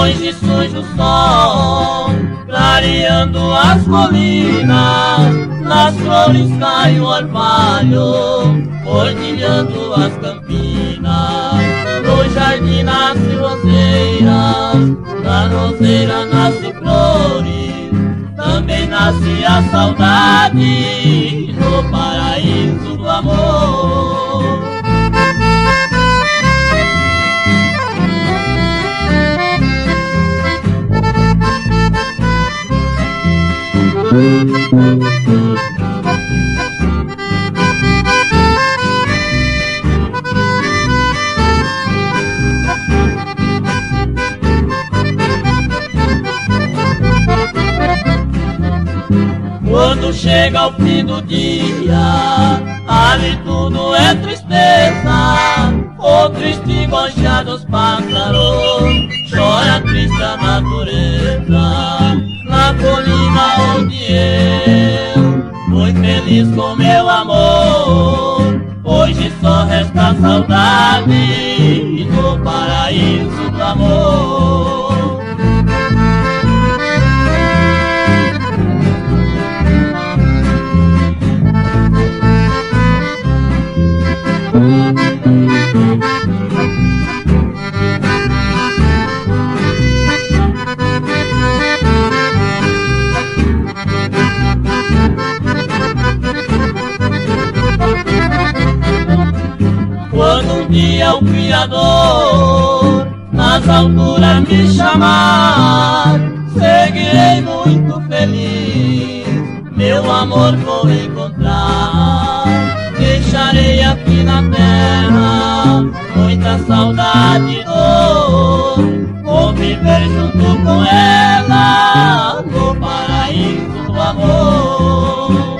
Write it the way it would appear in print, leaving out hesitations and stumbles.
Hoje surge o sol, clareando as colinas, nas flores cai o orvalho, cordilhando as campinas. No jardim nasce roseiras, na roseira nasce flores, também nasce a saudade, no paraíso do amor. Quando chega o fim do dia, ali tudo é tristeza. O triste goja dos pássaros, chora triste a natureza. Na colina onde eu fui feliz com meu amor, hoje só resta saudade no paraíso do amor. Quando um dia o Criador nas alturas me chamar, seguirei muito feliz, meu amor vou encontrar. Deixarei aqui na terra muita saudade e dor, vou viver junto com ela no paraíso do amor.